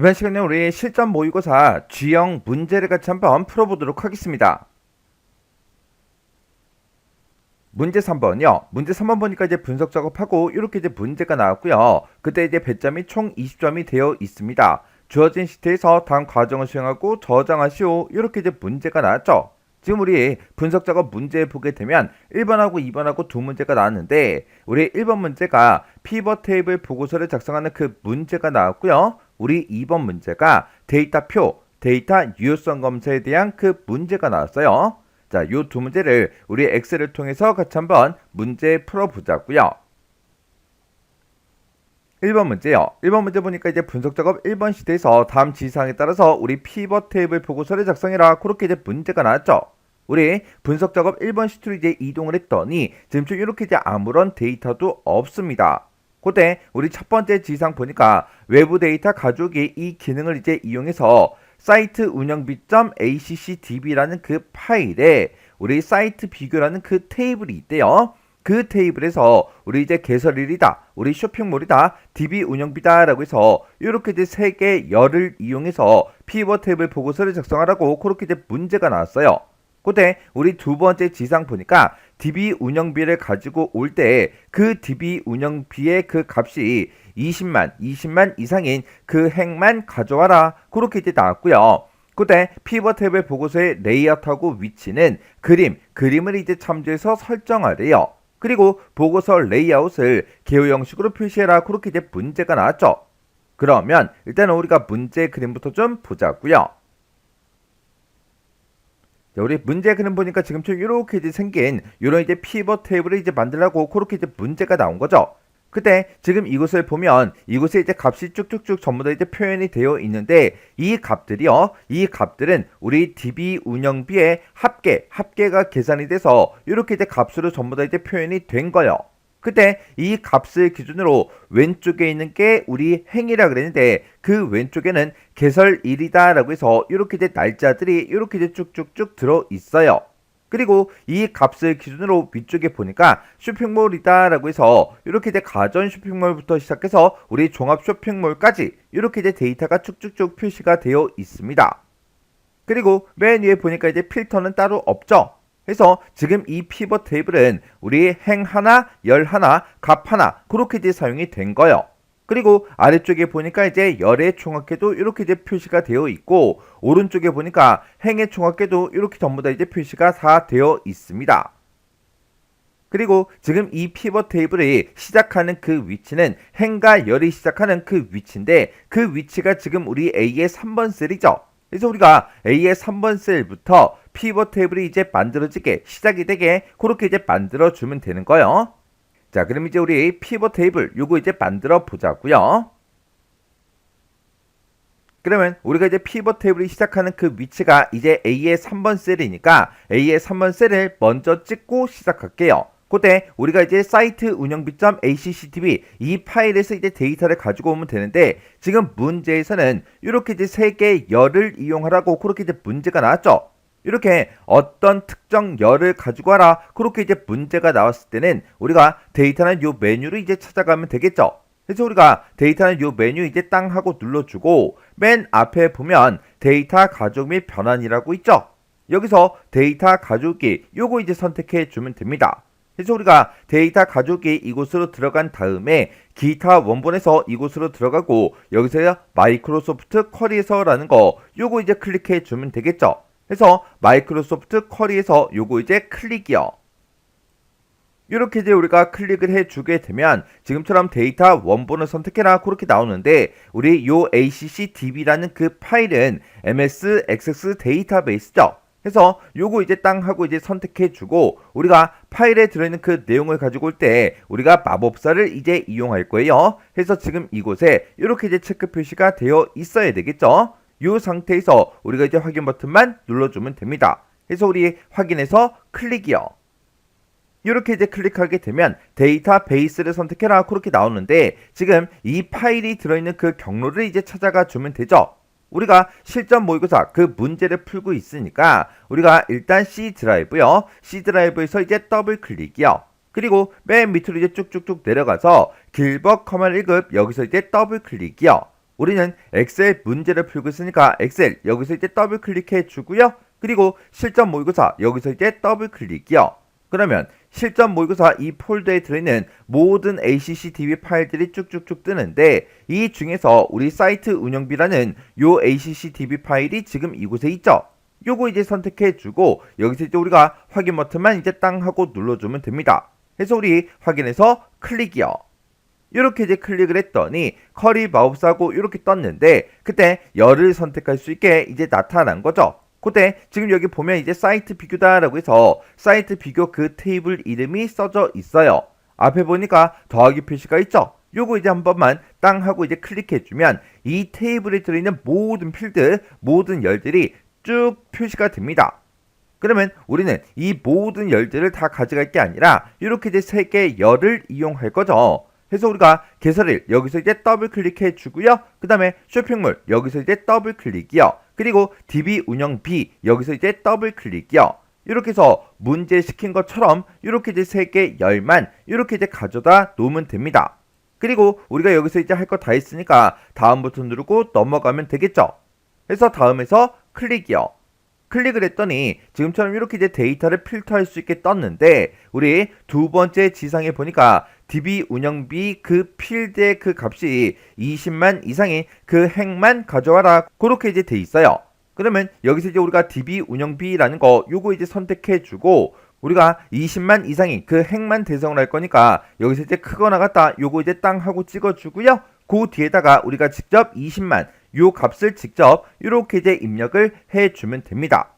이번 시간에 우리 실전 모의고사 G형 문제를 같이 한번 풀어보도록 하겠습니다. 문제 3번이요. 문제 3번 보니까 이제 분석 작업하고 이렇게 이제 문제가 나왔고요. 그때 이제 배점이 총 20점이 되어 있습니다. 주어진 시트에서 다음 과정을 수행하고 저장하시오. 이렇게 이제 문제가 나왔죠. 지금 우리 분석 작업 문제 보게 되면 1번하고 2번하고 두 문제가 나왔는데 우리 1번 문제가 피벗 테이블 보고서를 작성하는 그 문제가 나왔고요. 우리 2번 문제가 데이터표, 데이터 유효성 검사에 대한 그 문제가 나왔어요. 자, 요 두 문제를 우리 엑셀을 통해서 같이 한번 문제 풀어보자고요. 1번 문제요. 1번 문제 보니까 이제 분석 작업 1번 시트에서 다음 지시사항에 따라서 우리 피벗 테이블 보고서를 작성해라. 그렇게 이제 문제가 나왔죠. 우리 분석 작업 1번 시트로 이제 이동을 했더니 지금 좀 이렇게 이제 아무런 데이터도 없습니다. 그때 우리 첫 번째 지시사항 보니까 외부 데이터 가져오기 이 기능을 이제 이용해서 사이트 운영비.accdb라는 그 파일에 우리 사이트 비교라는 그 테이블이 있대요. 그 테이블에서 우리 이제 개설일이다, 우리 쇼핑몰이다, DB 운영비다 라고 해서 이렇게 이제 세 개 열을 이용해서 피벗 테이블 보고서를 작성하라고 그렇게 이제 문제가 나왔어요. 그때 우리 두 번째 지상 보니까 DB 운영비를 가지고 올 때 그 DB 운영비의 그 값이 20만 이상인 그 행만 가져와라. 그렇게 이제 나왔고요. 그때 피벗 테이블 보고서의 레이아웃하고 위치는 그림을 이제 참조해서 설정하래요. 그리고 보고서 레이아웃을 개요 형식으로 표시해라. 그렇게 이제 문제가 나왔죠. 그러면 일단 우리가 문제 그림부터 좀 보자고요. 자, 우리 문제 그림 보니까 지금처럼 이렇게 이제 생긴 이런 이제 피벗 테이블을 이제 만들라고 그렇게 이제 문제가 나온 거죠. 그때 지금 이곳을 보면 이곳에 이제 값이 쭉쭉쭉 전부 다 이제 표현이 되어 있는데 이 값들은 우리 DB 운영비의 합계가 계산이 돼서 이렇게 이제 값으로 전부 다 이제 표현이 된 거예요. 그때 이 값을 기준으로 왼쪽에 있는 게 우리 행이라 그랬는데 그 왼쪽에는 개설일이다 라고 해서 이렇게 이제 날짜들이 이렇게 이제 쭉쭉쭉 들어 있어요. 그리고 이 값을 기준으로 위쪽에 보니까 쇼핑몰이다 라고 해서 이렇게 이제 가전 쇼핑몰부터 시작해서 우리 종합 쇼핑몰까지 이렇게 이제 데이터가 쭉쭉쭉 표시가 되어 있습니다. 그리고 맨 위에 보니까 이제 필터는 따로 없죠. 그래서 지금 이 피벗 테이블은 우리 행 하나, 열 하나, 값 하나 그렇게 이제 사용이 된 거예요. 그리고 아래쪽에 보니까 이제 열의 총합계도 이렇게 이제 표시가 되어 있고 오른쪽에 보니까 행의 총합계도 이렇게 전부 다 이제 표시가 다 되어 있습니다. 그리고 지금 이 피벗 테이블이 시작하는 그 위치는 행과 열이 시작하는 그 위치인데 그 위치가 지금 우리 A의 3번 셀이죠. 그래서 우리가 A의 3번 셀부터 피벗 테이블이 이제 만들어지게 시작이 되게 그렇게 이제 만들어주면 되는 거예요. 자, 그럼 이제 우리 피벗 테이블 요거 이제 만들어 보자고요. 그러면 우리가 이제 피벗 테이블이 시작하는 그 위치가 이제 A의 3번 셀이니까 A의 3번 셀을 먼저 찍고 시작할게요. 그때 우리가 이제 사이트 운영비.accdb 이 파일에서 이제 데이터를 가지고 오면 되는데 지금 문제에서는 이렇게 이제 세 개의 열을 이용하라고 그렇게 이제 문제가 나왔죠. 이렇게 어떤 특정 열을 가지고 와라 그렇게 이제 문제가 나왔을 때는 우리가 데이터는 요 메뉴를 이제 찾아가면 되겠죠. 그래서 우리가 데이터는 요 메뉴 이제 땅 하고 눌러주고 맨 앞에 보면 데이터 가족 및 변환이라고 있죠. 여기서 데이터 가족이 요거 이제 선택해 주면 됩니다. 그래서 우리가 데이터 가족이 이곳으로 들어간 다음에 기타 원본에서 이곳으로 들어가고 여기서 마이크로소프트 쿼리에서라는 거 요거 이제 클릭해 주면 되겠죠. 그래서 마이크로소프트 쿼리에서 요거 이제 클릭이요. 이렇게 이제 우리가 클릭을 해주게 되면 지금처럼 데이터 원본을 선택해라 그렇게 나오는데 우리 요 accdb라는 그 파일은 ms access 데이터베이스죠. 그래서 요거 이제 땅 하고 이제 선택해주고 우리가 파일에 들어있는 그 내용을 가지고 올 때 우리가 마법사를 이제 이용할 거예요. 그래서 지금 이곳에 이렇게 이제 체크 표시가 되어 있어야 되겠죠. 이 상태에서 우리가 이제 확인 버튼만 눌러주면 됩니다. 그래서 우리 확인해서 클릭이요. 이렇게 이제 클릭하게 되면 데이터베이스를 선택해라 그렇게 나오는데 지금 이 파일이 들어있는 그 경로를 이제 찾아가 주면 되죠. 우리가 실전 모의고사 그 문제를 풀고 있으니까 우리가 일단 C 드라이브요. C 드라이브에서 이제 더블 클릭이요. 그리고 맨 밑으로 이제 쭉쭉쭉 내려가서 길벗 커먼 1급 여기서 이제 더블 클릭이요. 우리는 엑셀 문제를 풀고 있으니까 엑셀 여기서 이제 더블 클릭해 주고요. 그리고 실전 모의고사 여기서 이제 더블 클릭이요. 그러면 실전 모의고사 이 폴더에 들어있는 모든 ACCDB 파일들이 쭉쭉쭉 뜨는데 이 중에서 우리 사이트 운영비라는 요 ACCDB 파일이 지금 이곳에 있죠. 요거 이제 선택해주고 여기서 이제 우리가 확인 버튼만 이제 땅 하고 눌러주면 됩니다. 그래서 우리 확인해서 클릭이요. 이렇게 이제 클릭을 했더니 커리 마우스하고 이렇게 떴는데 그때 열을 선택할 수 있게 이제 나타난 거죠. 그때 지금 여기 보면 이제 사이트 비교다라고 해서 사이트 비교 그 테이블 이름이 써져 있어요. 앞에 보니까 더하기 표시가 있죠. 요거 이제 한 번만 땅 하고 이제 클릭해주면 이 테이블에 들어있는 모든 필드, 모든 열들이 쭉 표시가 됩니다. 그러면 우리는 이 모든 열들을 다 가져갈 게 아니라 이렇게 이제 3개의 열을 이용할 거죠. 그래서 우리가 개설일 여기서 이제 더블 클릭해 주고요. 그 다음에 쇼핑몰 여기서 이제 더블 클릭이요. 그리고 DB 운영비 여기서 이제 더블 클릭이요. 이렇게 해서 문제 시킨 것처럼 이렇게 이제 3개 열만 이렇게 이제 가져다 놓으면 됩니다. 그리고 우리가 여기서 이제 할 거 다 했으니까 다음 버튼 누르고 넘어가면 되겠죠. 그래서 다음에서 클릭이요. 클릭을 했더니 지금처럼 이렇게 이제 데이터를 필터할 수 있게 떴는데 우리 두 번째 지상에 보니까 DB 운영비 그 필드의 그 값이 20만 이상인 그 행만 가져와라 그렇게 이제 돼 있어요. 그러면 여기서 이제 우리가 DB 운영비라는 거 요거 이제 선택해 주고 우리가 20만 이상인 그 행만 대상을 할 거니까 여기서 이제 크거나 같다 요거 이제 땅 하고 찍어 주고요. 그 뒤에다가 우리가 직접 20만 요 값을 직접 이렇게 이제 입력을 해주면 됩니다.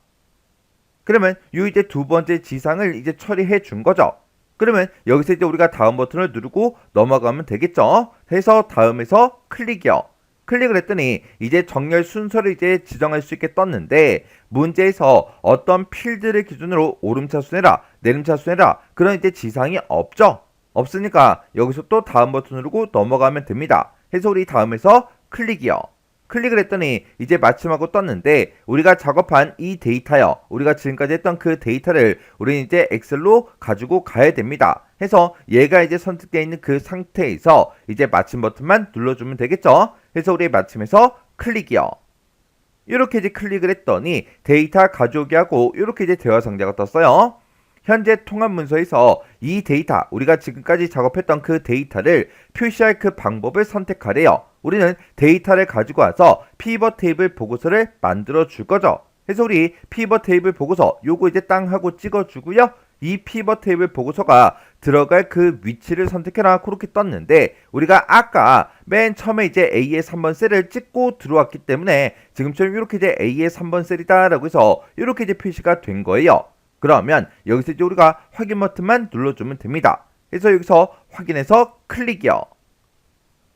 그러면 요 이제 두 번째 지상을 이제 처리해 준 거죠. 그러면 여기서 이제 우리가 다음 버튼을 누르고 넘어가면 되겠죠. 해서 다음에서 클릭이요. 클릭을 했더니 이제 정렬 순서를 이제 지정할 수 있게 떴는데 문제에서 어떤 필드를 기준으로 오름차순해라 내림차순해라 그런 이제 지상이 없죠. 없으니까 여기서 또 다음 버튼 누르고 넘어가면 됩니다. 해서 우리 다음에서 클릭이요. 클릭을 했더니 이제 마침하고 떴는데 우리가 작업한 이 데이터요. 우리가 지금까지 했던 그 데이터를 우리는 이제 엑셀로 가지고 가야 됩니다. 해서 얘가 이제 선택되어 있는 그 상태에서 이제 마침 버튼만 눌러주면 되겠죠. 해서 우리 마침에서 클릭이요. 이렇게 이제 클릭을 했더니 데이터 가져오기 하고 이렇게 이제 대화 상자가 떴어요. 현재 통합 문서에서 이 데이터, 우리가 지금까지 작업했던 그 데이터를 표시할 그 방법을 선택하래요. 우리는 데이터를 가지고 와서 피벗 테이블 보고서를 만들어 줄 거죠. 그래서 우리 피벗 테이블 보고서 요거 이제 땅 하고 찍어 주고요. 이 피벗 테이블 보고서가 들어갈 그 위치를 선택해라 그렇게 떴는데 우리가 아까 맨 처음에 이제 A의 3번 셀을 찍고 들어왔기 때문에 지금처럼 이렇게 이제 A의 3번 셀이다 라고 해서 이렇게 이제 표시가 된 거예요. 그러면 여기서 이제 우리가 확인 버튼만 눌러주면 됩니다. 그래서 여기서 확인해서 클릭이요.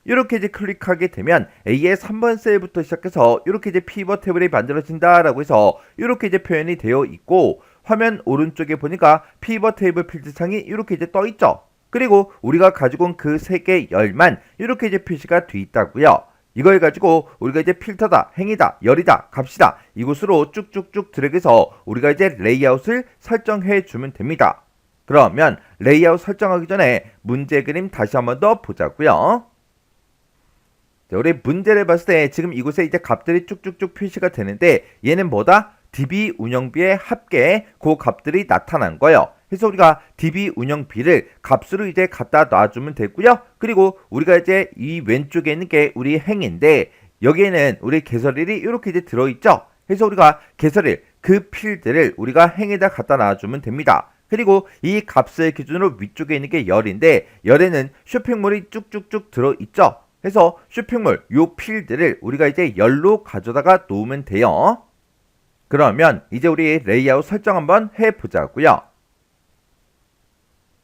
이렇게 이제 클릭하게 되면 A의 3번 셀부터 시작해서 이렇게 이제 피벗 테이블이 만들어진다라고 해서 이렇게 이제 표현이 되어 있고 화면 오른쪽에 보니까 피벗 테이블 필드창이 이렇게 이제 떠 있죠. 그리고 우리가 가지고 온 그 3개 열만 이렇게 이제 표시가 돼 있다고요. 이걸 가지고 우리가 이제 필터다, 행이다, 열이다, 값이다 이곳으로 쭉쭉쭉 드래그해서 우리가 이제 레이아웃을 설정해 주면 됩니다. 그러면 레이아웃 설정하기 전에 문제 그림 다시 한번 더 보자고요. 자, 우리 문제를 봤을 때 지금 이곳에 이제 값들이 쭉쭉쭉 표시가 되는데 얘는 뭐다? DB 운영비의 합계 그 값들이 나타난 거예요. 그래서 우리가 DB 운영비를 값으로 이제 갖다 놔주면 되고요. 그리고 우리가 이제 이 왼쪽에 있는 게 우리 행인데 여기에는 우리 개설일이 이렇게 이제 들어있죠. 그래서 우리가 개설일 그 필드를 우리가 행에다 갖다 놔주면 됩니다. 그리고 이 값을 기준으로 위쪽에 있는 게 열인데 열에는 쇼핑몰이 쭉쭉쭉 들어있죠. 그래서 쇼핑몰 요 필드를 우리가 이제 열로 가져다가 놓으면 돼요. 그러면 이제 우리 레이아웃 설정 한번 해보자고요.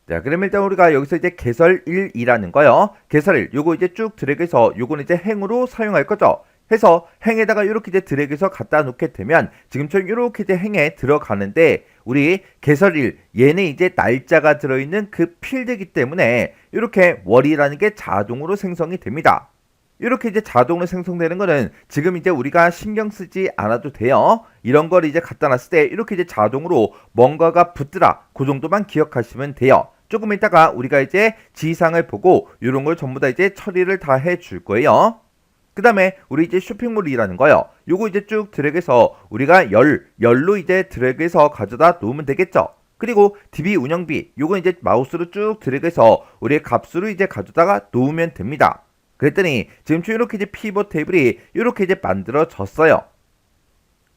자, 그럼 일단 우리가 여기서 이제 개설일이라는 거요. 개설일 요거 이제 쭉 드래그해서 요거는 이제 행으로 사용할 거죠. 해서 행에다가 이렇게 이제 드래그해서 갖다 놓게 되면 지금처럼 이렇게 이제 행에 들어가는데 우리 개설일 얘는 이제 날짜가 들어있는 그 필드이기 때문에 이렇게 월이라는 게 자동으로 생성이 됩니다. 이렇게 이제 자동으로 생성되는 거는 지금 이제 우리가 신경 쓰지 않아도 돼요. 이런 걸 이제 갖다 놨을 때 이렇게 이제 자동으로 뭔가가 붙더라. 그 정도만 기억하시면 돼요. 조금 있다가 우리가 이제 지상을 보고 이런 걸 전부 다 이제 처리를 다 해줄 거예요. 그 다음에 우리 이제 쇼핑몰이라는 거요. 요거 이제 쭉 드래그해서 우리가 열로 이제 드래그해서 가져다 놓으면 되겠죠. 그리고 DB 운영비 요거 이제 마우스로 쭉 드래그해서 우리의 값으로 이제 가져다가 놓으면 됩니다. 그랬더니 지금 이렇게 이제 피벗 테이블이 이렇게 이제 만들어졌어요.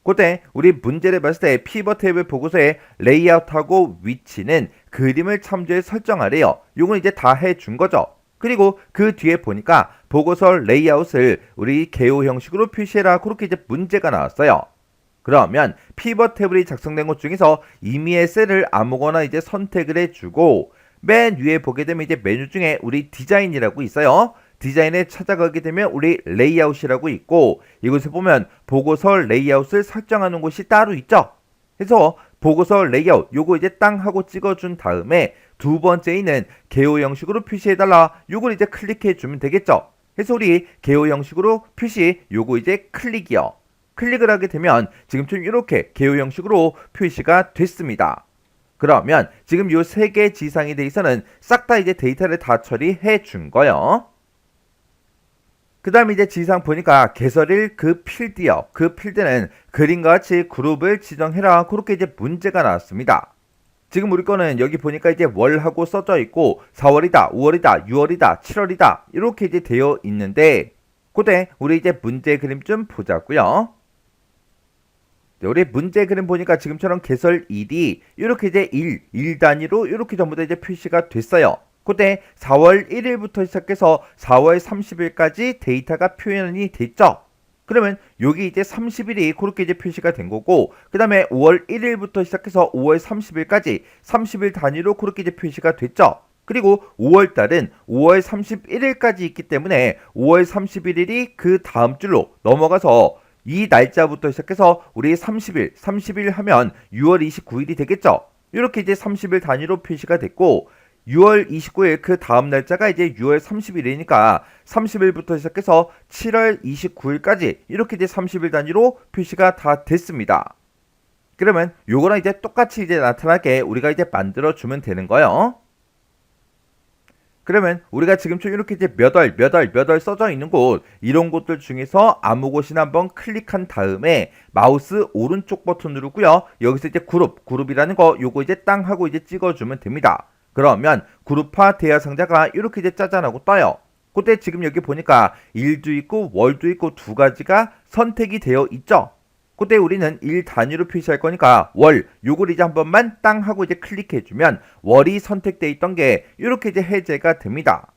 그때 우리 문제를 봤을 때 피벗 테이블 보고서의 레이아웃하고 위치는 그림을 참조해 설정하래요. 요건 이제 다 해준 거죠. 그리고 그 뒤에 보니까 보고서 레이아웃을 우리 개요 형식으로 표시해라 그렇게 이제 문제가 나왔어요. 그러면 피벗 테이블이 작성된 것 중에서 임의의 셀을 아무거나 이제 선택을 해주고 맨 위에 보게 되면 이제 메뉴 중에 우리 디자인이라고 있어요. 디자인에 찾아가게 되면 우리 레이아웃이라고 있고 이곳에 보면 보고서 레이아웃을 설정하는 곳이 따로 있죠. 그래서 보고서 레이아웃 요거 이제 땅 하고 찍어준 다음에 두 번째 있는 개요 형식으로 표시해달라 요걸 이제 클릭해주면 되겠죠. 그래서 우리 개요 형식으로 표시 요거 이제 클릭이요. 클릭을 하게 되면 지금처럼 이렇게 개요 형식으로 표시가 됐습니다. 그러면 지금 요 세 개 지상에 대해서는 싹 다 이제 데이터를 다 처리해 준 거예요. 그 다음에 이제 지상 보니까 개설일 그 필드요. 그 필드는 그림과 같이 그룹을 지정해라. 그렇게 이제 문제가 나왔습니다. 지금 우리 거는 여기 보니까 이제 월하고 써져 있고 4월이다, 5월이다, 6월이다, 7월이다 이렇게 이제 되어 있는데 그때 우리 이제 문제 그림 좀 보자고요. 우리 문제 그림 보니까 지금처럼 개설일이 이렇게 이제 일 단위로 이렇게 전부 다 이제 표시가 됐어요. 그때 4월 1일부터 시작해서 4월 30일까지 데이터가 표현이 됐죠. 그러면 여기 이제 30일이 그렇게 이제 표시가 된 거고 그 다음에 5월 1일부터 시작해서 5월 30일까지 30일 단위로 그렇게 이제 표시가 됐죠. 그리고 5월 달은 5월 31일까지 있기 때문에 5월 31일이 그 다음 줄로 넘어가서 이 날짜부터 시작해서 우리 30일 하면 6월 29일이 되겠죠. 이렇게 이제 30일 단위로 표시가 됐고 6월 29일 그 다음 날짜가 이제 6월 30일이니까 30일부터 시작해서 7월 29일까지 이렇게 이제 30일 단위로 표시가 다 됐습니다. 그러면 요거랑 이제 똑같이 이제 나타나게 우리가 이제 만들어 주면 되는 거예요. 그러면 우리가 지금처럼 이렇게 이제 몇 월 써져 있는 곳 이런 곳들 중에서 아무 곳이나 한번 클릭한 다음에 마우스 오른쪽 버튼 누르고요. 여기서 이제 그룹이라는 거 요거 이제 땅 하고 이제 찍어주면 됩니다. 그러면 그룹화 대화 상자가 이렇게 이제 짜잔하고 떠요. 그때 지금 여기 보니까 일도 있고 월도 있고 두 가지가 선택이 되어 있죠. 그때 우리는 일 단위로 표시할 거니까 월 요걸 이제 한 번만 땅 하고 이제 클릭해주면 월이 선택되어 있던 게 이렇게 이제 해제가 됩니다.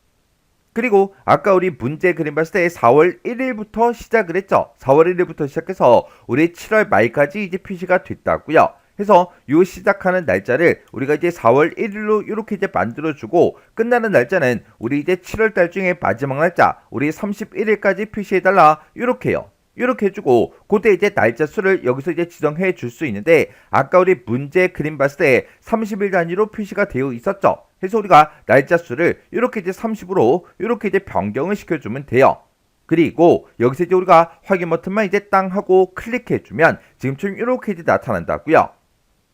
그리고 아까 우리 문제 그림 봤을 때 4월 1일부터 시작을 했죠. 4월 1일부터 시작해서 우리 7월 말까지 이제 표시가 됐다고요. 그래서 요 시작하는 날짜를 우리가 이제 4월 1일로 이렇게 이제 만들어주고 끝나는 날짜는 우리 이제 7월 달 중에 마지막 날짜 우리 31일까지 표시해달라 이렇게요. 이렇게 해주고 그때 이제 날짜 수를 여기서 이제 지정해 줄 수 있는데 아까 우리 문제 그림 봤을 때 30일 단위로 표시가 되어 있었죠. 그래서 우리가 날짜 수를 이렇게 이제 30으로 이렇게 이제 변경을 시켜주면 돼요. 그리고 여기서 이제 우리가 확인 버튼만 이제 땅 하고 클릭해주면 지금처럼 이렇게 이제 나타난다고요.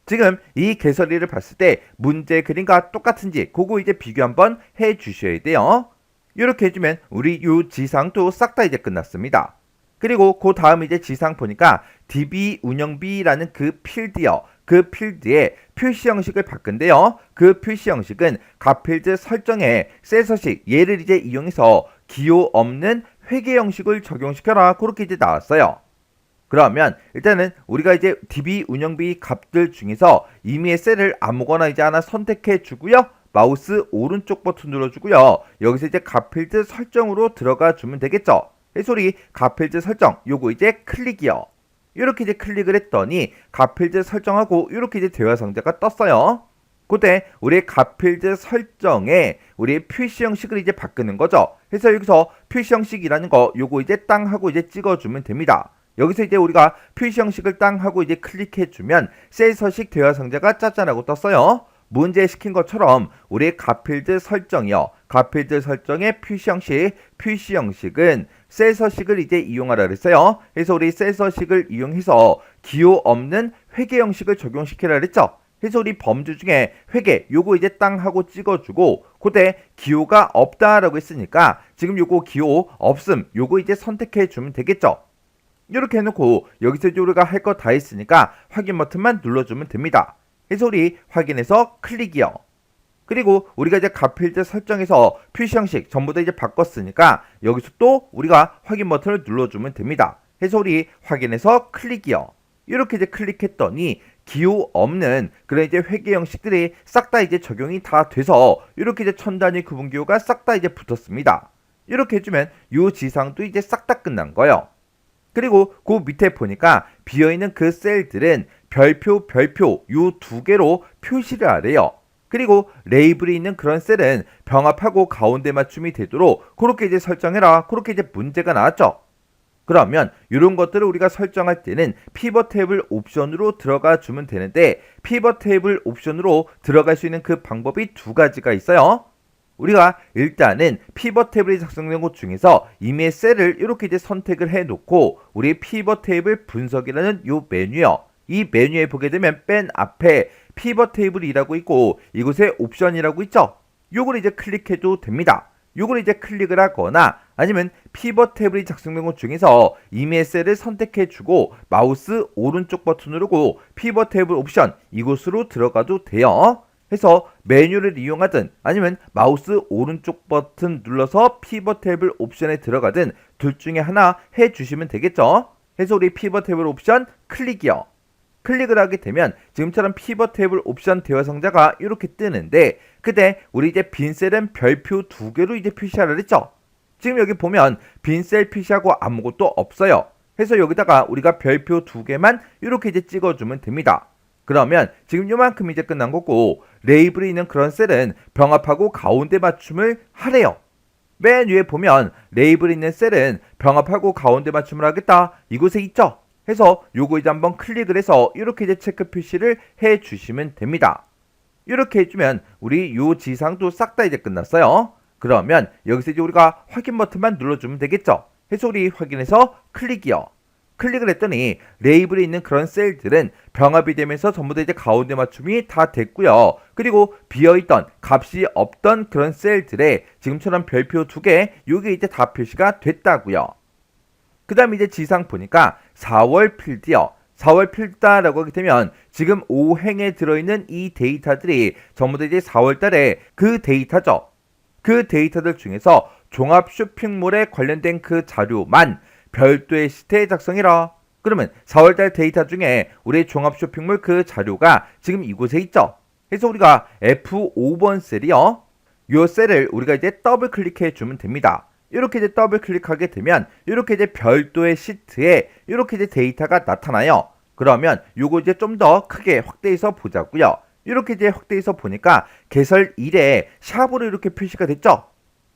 지금 이 개설일을 봤을 때 문제 그림과 똑같은지 그거 이제 비교 한번 해 주셔야 돼요. 이렇게 해주면 우리 요 지상도 싹 다 이제 끝났습니다. 그리고 그 다음 이제 지상 보니까 DB 운영비라는 그 필드요. 그 필드에 표시 형식을 바꾼대요. 그 표시 형식은 값필드 설정에 셀서식 얘를 이제 이용해서 기호 없는 회계 형식을 적용시켜라 그렇게 이제 나왔어요. 그러면 일단은 우리가 이제 DB 운영비 값들 중에서 임의의 셀을 아무거나 이제 하나 선택해 주고요. 마우스 오른쪽 버튼 눌러주고요. 여기서 이제 값필드 설정으로 들어가 주면 되겠죠. 그래서 우리 값필드 설정 요거 이제 클릭이요. 이렇게 이제 클릭을 했더니 값필드 설정하고 이렇게 이제 대화 상자가 떴어요. 그때 우리 값필드 설정에 우리 표시 형식을 이제 바꾸는 거죠. 그래서 여기서 표시 형식이라는 거 요거 이제 땅 하고 이제 찍어주면 됩니다. 여기서 이제 우리가 표시 형식을 땅 하고 이제 클릭해주면 셀 서식 대화 상자가 짜잔하고 떴어요. 문제 시킨 것처럼 우리 값필드 설정이요. 값필드 설정의 표시 형식은 셀 서식을 이제 이용하라 그랬어요. 그래서 우리 셀 서식을 이용해서 기호 없는 회계 형식을 적용시키라 그랬죠. 해서 우리 범주 중에 회계 요거 이제 땅 하고 찍어주고 그때 기호가 없다라고 했으니까 지금 요거 기호 없음 요거 이제 선택해 주면 되겠죠. 이렇게 해놓고 여기서 이제 우리가 할 거 다 했으니까 확인 버튼만 눌러주면 됩니다. 해서 우리 확인해서 클릭이요. 그리고 우리가 이제 값필드 설정에서 표시 형식 전부 다 이제 바꿨으니까 여기서 또 우리가 확인 버튼을 눌러주면 됩니다. 해서 우리 확인해서 클릭이요. 이렇게 이제 클릭했더니 기호 없는 그런 이제 회계 형식들이 싹 다 이제 적용이 다 돼서 이렇게 이제 천 단위 구분 기호가 싹 다 이제 붙었습니다. 이렇게 해주면 요 지상도 이제 싹 다 끝난 거예요. 그리고 그 밑에 보니까 비어있는 그 셀들은 별표 요 두 개로 표시를 하래요. 그리고 레이블이 있는 그런 셀은 병합하고 가운데 맞춤이 되도록 그렇게 이제 설정해라. 그렇게 이제 문제가 나왔죠. 그러면 이런 것들을 우리가 설정할 때는 피벗 테이블 옵션으로 들어가 주면 되는데 피벗 테이블 옵션으로 들어갈 수 있는 그 방법이 두 가지가 있어요. 우리가 일단은 피벗 테이블이 작성된 곳 중에서 이미의 셀을 이렇게 이제 선택을 해 놓고 우리 피벗 테이블 분석이라는 요 메뉴요. 이 메뉴에 보게 되면 맨 앞에 피벗 테이블이라고 있고 이곳에 옵션이라고 있죠. 요걸 이제 클릭해도 됩니다. 요걸 이제 클릭을 하거나 아니면 피벗 테이블이 작성된 곳 중에서 이미의 셀을 선택해 주고 마우스 오른쪽 버튼 누르고 피벗 테이블 옵션 이곳으로 들어가도 돼요. 해서 메뉴를 이용하든 아니면 마우스 오른쪽 버튼 눌러서 피벗 테이블 옵션에 들어가든 둘 중에 하나 해 주시면 되겠죠. 해서 우리 피벗 테이블 옵션 클릭이요. 클릭을 하게 되면 지금처럼 피벗 테이블 옵션 대화 상자가 이렇게 뜨는데 그때 우리 이제 빈 셀은 별표 두 개로 이제 표시하라 했죠. 지금 여기 보면 빈 셀 표시하고 아무것도 없어요. 해서 여기다가 우리가 별표 두 개만 이렇게 이제 찍어주면 됩니다. 그러면 지금 요만큼 이제 끝난 거고 레이블이 있는 그런 셀은 병합하고 가운데 맞춤을 하래요. 맨 위에 보면 레이블이 있는 셀은 병합하고 가운데 맞춤을 하겠다. 이곳에 있죠. 해서 요거 이제 한번 클릭을 해서 이렇게 이제 체크 표시를 해 주시면 됩니다. 이렇게 해주면 우리 요 지상도 싹 다 이제 끝났어요. 그러면 여기서 이제 우리가 확인 버튼만 눌러주면 되겠죠. 해서 우리 확인해서 클릭이요. 클릭을 했더니 레이블에 있는 그런 셀들은 병합이 되면서 전부 다 이제 가운데 맞춤이 다 됐고요. 그리고 비어있던 값이 없던 그런 셀들에 지금처럼 별표 두 개 요게 이제 다 표시가 됐다고요. 그 다음 이제 지상 보니까 4월 필드요. 4월 필드라고 하게 되면 지금 5행에 들어있는 이 데이터들이 전부 다 이제 4월 달에 그 데이터죠. 그 데이터들 중에서 종합 쇼핑몰에 관련된 그 자료만 별도의 시트에 작성해라. 그러면 4월달 데이터 중에 우리 종합 쇼핑몰 그 자료가 지금 이곳에 있죠. 그래서 우리가 F5번 셀이요. 요 셀을 우리가 이제 더블 클릭해 주면 됩니다. 이렇게 이제 더블 클릭하게 되면 이렇게 이제 별도의 시트에 이렇게 이제 데이터가 나타나요. 그러면 요거 이제 좀 더 크게 확대해서 보자고요. 이렇게 이제 확대해서 보니까 개설 1에 샵으로 이렇게 표시가 됐죠.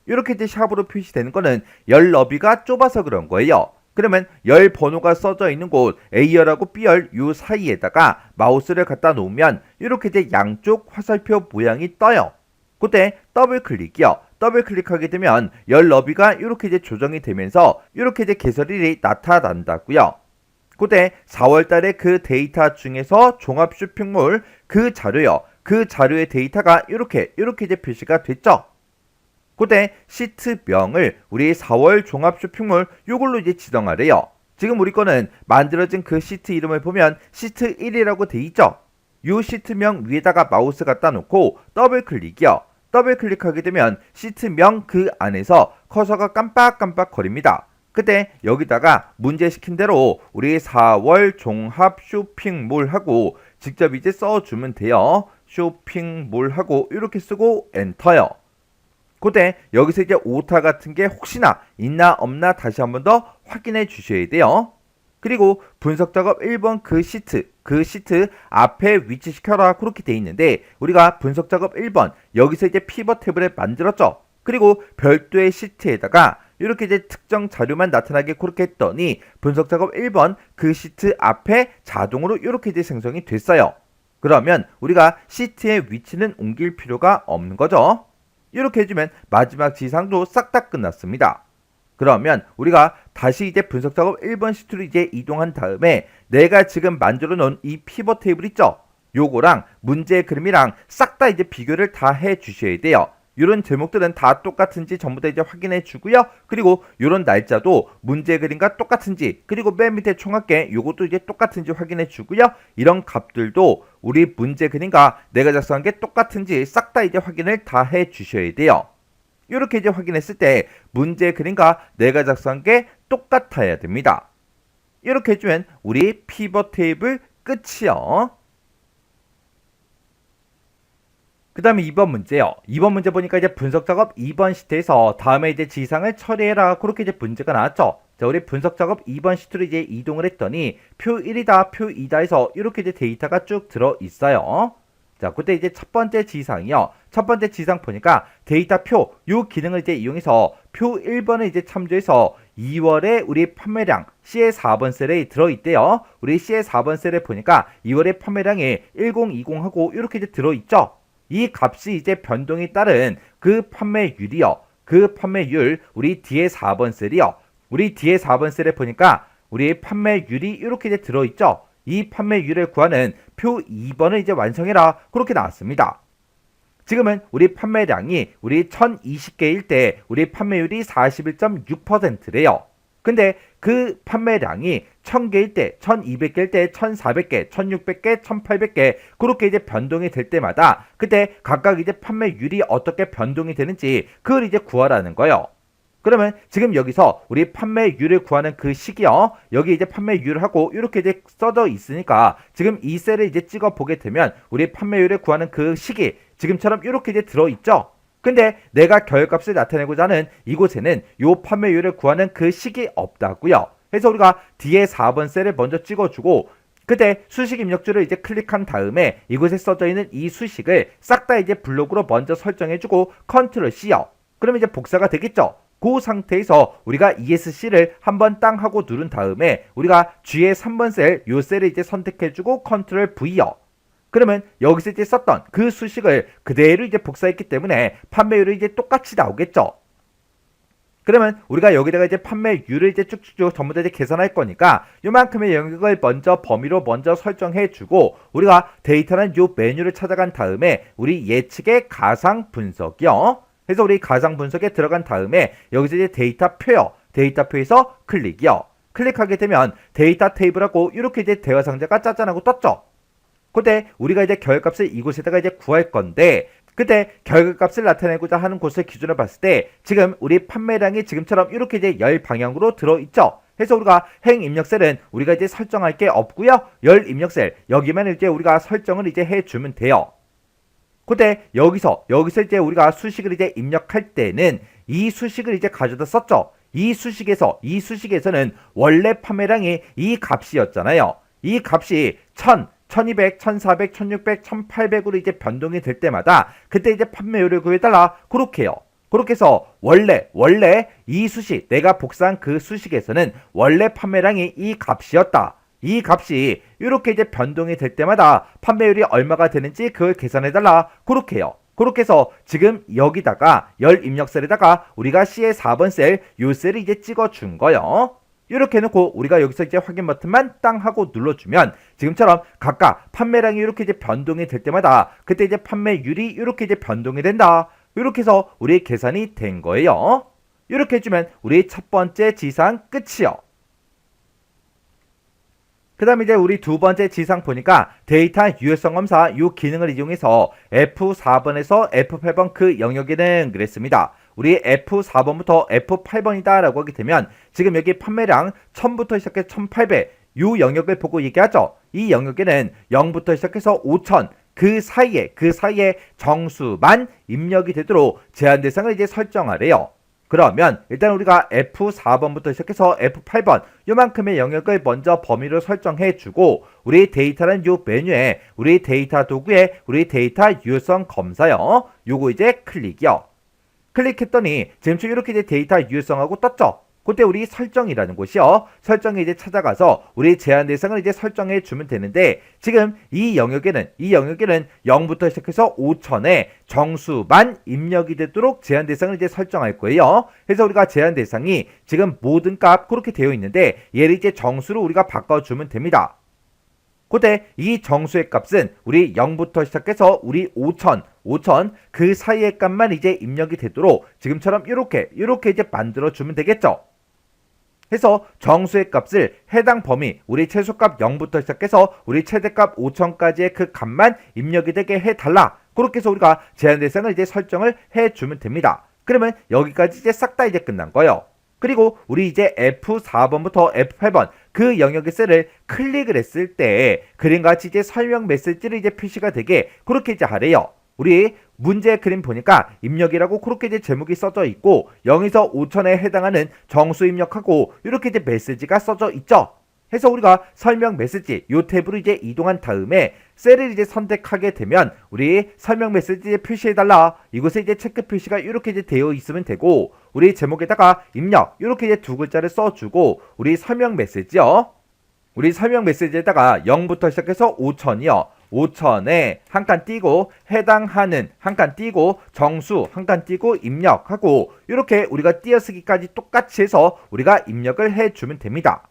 이렇게 이제 샵으로 표시되는 거는 열 너비가 좁아서 그런 거예요. 그러면 열 번호가 써져 있는 곳 A열하고 B열 요 사이에다가 마우스를 갖다 놓으면 이렇게 이제 양쪽 화살표 모양이 떠요. 그때 더블 클릭이요. 더블 클릭하게 되면 열 너비가 이렇게 이제 조정이 되면서 이렇게 이제 개설일이 나타난다고요. 그때 4월 달에 그 데이터 중에서 종합 쇼핑몰 그 자료요. 그 자료의 데이터가 이렇게 이제 표시가 됐죠. 그때 시트명을 우리 4월 종합 쇼핑몰 요걸로 이제 지정하래요. 지금 우리 거는 만들어진 그 시트 이름을 보면 시트 1이라고 돼 있죠. 요 시트명 위에다가 마우스 갖다 놓고 더블 클릭이요. 더블 클릭하게 되면 시트명 그 안에서 커서가 깜빡깜빡 거립니다. 그때 여기다가 문제 시킨 대로 우리 4월 종합 쇼핑몰 하고 직접 이제 써주면 돼요. 쇼핑몰 하고 이렇게 쓰고 엔터요. 그때 여기서 이제 오타 같은 게 혹시나 있나 없나 다시 한번 더 확인해 주셔야 돼요. 그리고 분석 작업 1번 그 시트 앞에 위치시켜라 그렇게 돼 있는데 우리가 분석 작업 1번 여기서 이제 피벗 탭을 만들었죠. 그리고 별도의 시트에다가 이렇게 이제 특정 자료만 나타나게 그렇게 했더니 분석 작업 1번 그 시트 앞에 자동으로 이렇게 이제 생성이 됐어요. 그러면 우리가 시트의 위치는 옮길 필요가 없는 거죠. 이렇게 해주면 마지막 지상도 싹 다 끝났습니다. 그러면 우리가 다시 이제 분석 작업 1번 시트로 이제 이동한 다음에 내가 지금 만들어 놓은 이 피벗 테이블 있죠? 요거랑 문제 그림이랑 싹 다 이제 비교를 다 해 주셔야 돼요. 이런 제목들은 다 똑같은지 전부 다 이제 확인해 주고요. 그리고 이런 날짜도 문제 그림과 똑같은지, 그리고 맨 밑에 총합계 요것도 이제 똑같은지 확인해 주고요. 이런 값들도 우리 문제 그림과 내가 작성한 게 똑같은지 싹 다 이제 확인을 다 해 주셔야 돼요. 이렇게 이제 확인했을 때 문제 그림과 내가 작성한 게 똑같아야 됩니다. 이렇게 해주면 우리 피벗 테이블 끝이요. 그 다음에 2번 문제요. 2번 문제 보니까 이제 분석 작업 2번 시트에서 다음에 이제 지상을 처리해라. 그렇게 이제 문제가 나왔죠. 자, 우리 분석 작업 2번 시트로 이제 이동을 했더니 표 1이다, 표 2다 해서 이렇게 이제 데이터가 쭉 들어 있어요. 자, 그때 이제 첫 번째 지상이요. 첫 번째 지상 보니까 데이터 표, 요 기능을 이제 이용해서 표 1번을 이제 참조해서 2월에 우리 판매량 C의 4번 셀에 들어있대요. 우리 C의 4번 셀에 보니까 2월의 판매량이 1020하고 이렇게 이제 들어있죠. 이 값이 이제 변동에 따른 그 판매율이요. 그 판매율 우리 D의 4번 셀이요. 우리 D의 4번 셀에 보니까 우리 판매율이 이렇게 이제 들어있죠. 이 판매율을 구하는 표 2번을 이제 완성해라. 그렇게 나왔습니다. 지금은 우리 판매량이 우리 1020개일 때 우리 판매율이 41.6%래요. 근데 그 판매량이 1000개일 때, 1200개일 때, 1400개, 1600개, 1800개 그렇게 이제 변동이 될 때마다 그때 각각 이제 판매율이 어떻게 변동이 되는지 그걸 이제 구하라는 거예요. 그러면 지금 여기서 우리 판매율을 구하는 그 시기요. 여기 이제 판매율하고 이렇게 이제 써져 있으니까 지금 이 셀을 이제 찍어 보게 되면 우리 판매율을 구하는 그 시기 지금처럼 이렇게 이제 들어있죠. 근데 내가 결값을 나타내고자 하는 이곳에는 이 판매율을 구하는 그 식이 없다고요. 그래서 우리가 D의 4번 셀을 먼저 찍어주고 그때 수식 입력줄을 이제 클릭한 다음에 이곳에 써져 있는 이 수식을 싹 다 이제 블록으로 먼저 설정해주고 컨트롤 C요. 그러면 이제 복사가 되겠죠. 그 상태에서 우리가 ESC를 한번 땅 하고 누른 다음에 우리가 G의 3번 셀, 요 셀을 이제 선택해주고 컨트롤 V요. 그러면 여기서 이제 썼던 그 수식을 그대로 이제 복사했기 때문에 판매율이 이제 똑같이 나오겠죠. 그러면 우리가 여기다가 이제 판매율을 이제 쭉쭉 전부 다 이제 계산할 거니까 요만큼의 영역을 먼저 범위로 먼저 설정해주고 우리가 데이터는 요 메뉴를 찾아간 다음에 우리 예측의 가상 분석이요. 그래서 우리 가상 분석에 들어간 다음에 여기서 이제 데이터 표요. 데이터 표에서 클릭이요. 클릭하게 되면 데이터 테이블하고 이렇게 이제 대화 상자가 짜잔하고 떴죠. 그때 우리가 이제 결과값을 이곳에다가 이제 구할 건데 그때 결과값을 나타내고자 하는 곳을 기준으로 봤을 때 지금 우리 판매량이 지금처럼 이렇게 이제 열 방향으로 들어있죠. 그래서 우리가 행 입력셀은 우리가 이제 설정할 게 없고요. 열 입력셀 여기만 이제 우리가 설정을 이제 해주면 돼요. 그때 여기서 이제 우리가 수식을 이제 입력할 때는 이 수식을 이제 가져다 썼죠. 이 수식에서는 원래 판매량이 이 값이었잖아요. 이 값이 1000 1200, 1400, 1600, 1800으로 이제 변동이 될 때마다 그때 이제 판매율을 구해달라. 그렇게요. 그렇게 해서 원래 이 수식, 내가 복사한 그 수식에서는 원래 판매량이 이 값이었다. 이 값이 이렇게 이제 변동이 될 때마다 판매율이 얼마가 되는지 그걸 계산해달라. 그렇게요. 그렇게 해서 지금 여기다가 열 입력셀에다가 우리가 C의 4번 셀, 요 셀을 이제 찍어준 거요. 이렇게 해놓고 우리가 여기서 이제 확인 버튼만 땅 하고 눌러주면 지금처럼 각각 판매량이 이렇게 이제 변동이 될 때마다 그때 이제 판매율이 이렇게 이제 변동이 된다. 이렇게 해서 우리 계산이 된 거예요. 이렇게 해주면 우리 첫 번째 지상 끝이요. 그 다음에 이제 우리 두 번째 지상 보니까 데이터 유효성 검사 이 기능을 이용해서 F4번에서 F8번 그 영역에는 그랬습니다. 우리 F4번부터 F8번이다 라고 하게 되면 지금 여기 판매량 1000부터 시작해서 1800 이 영역을 보고 얘기하죠. 이 영역에는 0부터 시작해서 5000 그 사이에 정수만 입력이 되도록 제한 대상을 이제 설정하래요. 그러면 일단 우리가 F4번부터 시작해서 F8번 요만큼의 영역을 먼저 범위로 설정해 주고 우리 데이터는 요 메뉴에 우리 데이터 도구에 우리 데이터 유효성 검사요. 요거 이제 클릭이요. 클릭했더니 지금 이렇게 이제 데이터 유효성하고 떴죠. 그때 우리 설정이라는 곳이요. 설정에 이제 찾아가서 우리 제한 대상을 이제 설정해 주면 되는데 지금 이 영역에는 0부터 시작해서 5000에 정수만 입력이 되도록 제한 대상을 이제 설정할 거예요. 그래서 우리가 제한 대상이 지금 모든 값 그렇게 되어 있는데 얘를 이제 정수로 우리가 바꿔주면 됩니다. 그때 이 정수의 값은 우리 0부터 시작해서 우리 5,000 그 사이의 값만 이제 입력이 되도록 지금처럼 이렇게 이제 만들어 주면 되겠죠. 해서 정수의 값을 해당 범위 우리 최소값 0부터 시작해서 우리 최대값 5,000까지의 그 값만 입력이 되게 해달라. 그렇게 해서 우리가 제한 대상을 이제 설정을 해주면 됩니다. 그러면 여기까지 이제 싹 다 이제 끝난 거예요. 그리고 우리 이제 F4번부터 F8번 그 영역의 셀을 클릭을 했을 때 그림같이 이제 설명 메시지를 이제 표시가 되게 그렇게 이제 하래요. 우리 문제 그림 보니까 입력이라고 그렇게 이제 제목이 써져 있고 0에서 5,000에 해당하는 정수 입력하고 이렇게 이제 메시지가 써져 있죠. 해서 우리가 설명 메시지 요 탭으로 이제 이동한 다음에 셀을 이제 선택하게 되면 우리 설명 메시지에 표시해달라 이곳에 이제 체크 표시가 이렇게 이제 되어 있으면 되고 우리 제목에다가 입력 이렇게 이제 두 글자를 써주고 우리 설명 메시지요. 우리 설명 메시지에다가 0부터 시작해서 5,000이요. 5,000에 한 칸 띄고 해당하는 한 칸 띄고 정수 한 칸 띄고 입력하고 이렇게 우리가 띄어쓰기까지 똑같이 해서 우리가 입력을 해주면 됩니다.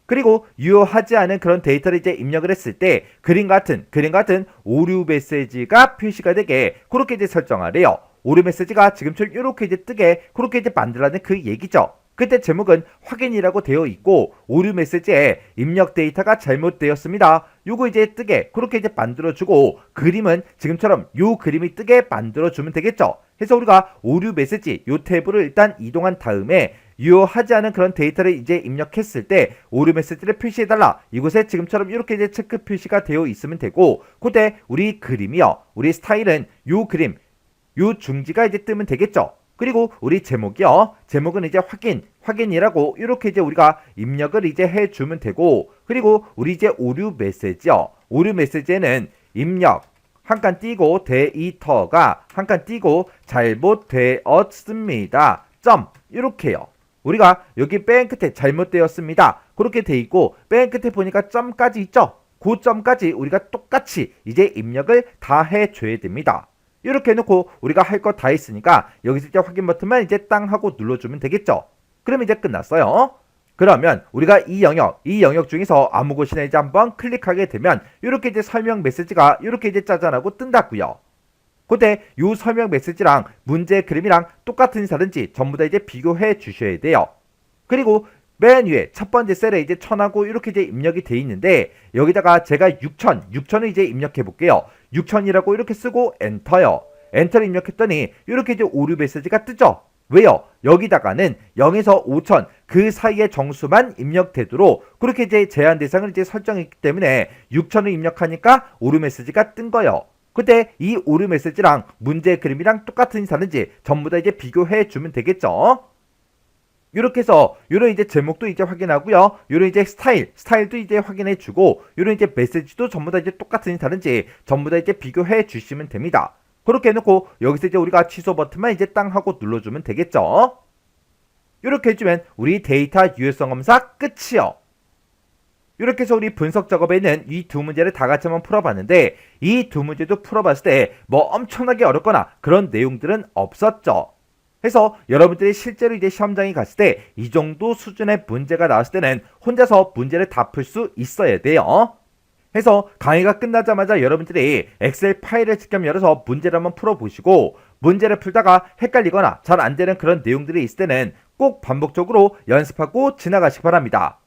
그리고 유효하지 않은 그런 데이터를 이제 입력을 했을 때 그림 같은 오류 메시지가 표시가 되게 그렇게 이제 설정하래요. 오류 메시지가 지금처럼 이렇게 이제 뜨게 그렇게 이제 만들라는 그 얘기죠. 그때 제목은 확인이라고 되어 있고 오류 메시지에 입력 데이터가 잘못되었습니다. 요거 이제 뜨게 그렇게 이제 만들어주고 그림은 지금처럼 요 그림이 뜨게 만들어주면 되겠죠. 해서 우리가 오류 메시지 요 탭으로 일단 이동한 다음에 유효하지 않은 그런 데이터를 이제 입력했을 때 오류 메시지를 표시해달라. 이곳에 지금처럼 이렇게 이제 체크 표시가 되어 있으면 되고 그때 우리 그림이요. 우리 스타일은 요 그림 요 중지가 이제 뜨면 되겠죠. 그리고 우리 제목이요. 제목은 이제 확인이라고 이렇게 이제 우리가 입력을 이제 해주면 되고 그리고 우리 이제 오류 메시지요. 오류 메시지에는 입력 한 칸 띄고 데이터가 한 칸 띄고 잘못되었습니다. 점 이렇게요. 우리가 여기 맨 끝에 잘못되었습니다. 그렇게 돼 있고 맨 끝에 보니까 점까지 있죠. 그 점까지 우리가 똑같이 이제 입력을 다 해줘야 됩니다. 이렇게 해놓고 우리가 할 거 다 했으니까 여기서 이제 확인 버튼만 이제 땅 하고 눌러주면 되겠죠. 그럼 이제 끝났어요. 그러면 우리가 이 영역 중에서 아무 곳이나 이제 한번 클릭하게 되면 이렇게 이제 설명 메시지가 이렇게 이제 짜잔하고 뜬다고요. 그때 요 설명 메시지랑 문제 그림이랑 똑같은지 다른지 전부 다 이제 비교해 주셔야 돼요. 그리고 맨 위에 첫 번째 셀에 이제 1,000하고 이렇게 이제 입력이 돼 있는데 여기다가 제가 6,000을 이제 입력해 볼게요. 6,000이라고 이렇게 쓰고 엔터요. 엔터를 입력했더니 이렇게 이제 오류 메시지가 뜨죠. 왜요? 여기다가는 0에서 5,000 그 사이의 정수만 입력되도록 그렇게 이제 제한 대상을 이제 설정했기 때문에 6,000을 입력하니까 오류 메시지가 뜬 거예요. 그때 이 오류 메시지랑 문제 그림이랑 똑같은지 다른지 전부 다 이제 비교해 주면 되겠죠. 이렇게 해서 요런 이제 제목도 이제 확인하고요. 요런 이제 스타일도 이제 확인해 주고 요런 이제 메시지도 전부 다 이제 똑같은지 다른지 전부 다 이제 비교해 주시면 됩니다. 그렇게 해놓고 여기서 이제 우리가 취소 버튼만 이제 땅 하고 눌러주면 되겠죠. 이렇게 해주면 우리 데이터 유효성 검사 끝이요. 이렇게 해서 우리 분석 작업에는 이 두 문제를 다 같이 한번 풀어봤는데 이 두 문제도 풀어봤을 때 뭐 엄청나게 어렵거나 그런 내용들은 없었죠. 해서 여러분들이 실제로 이제 시험장에 갔을 때 이 정도 수준의 문제가 나왔을 때는 혼자서 문제를 다 풀 수 있어야 돼요. 해서 강의가 끝나자마자 여러분들이 엑셀 파일을 직접 열어서 문제를 한번 풀어보시고 문제를 풀다가 헷갈리거나 잘 안되는 그런 내용들이 있을 때는 꼭 반복적으로 연습하고 지나가시기 바랍니다.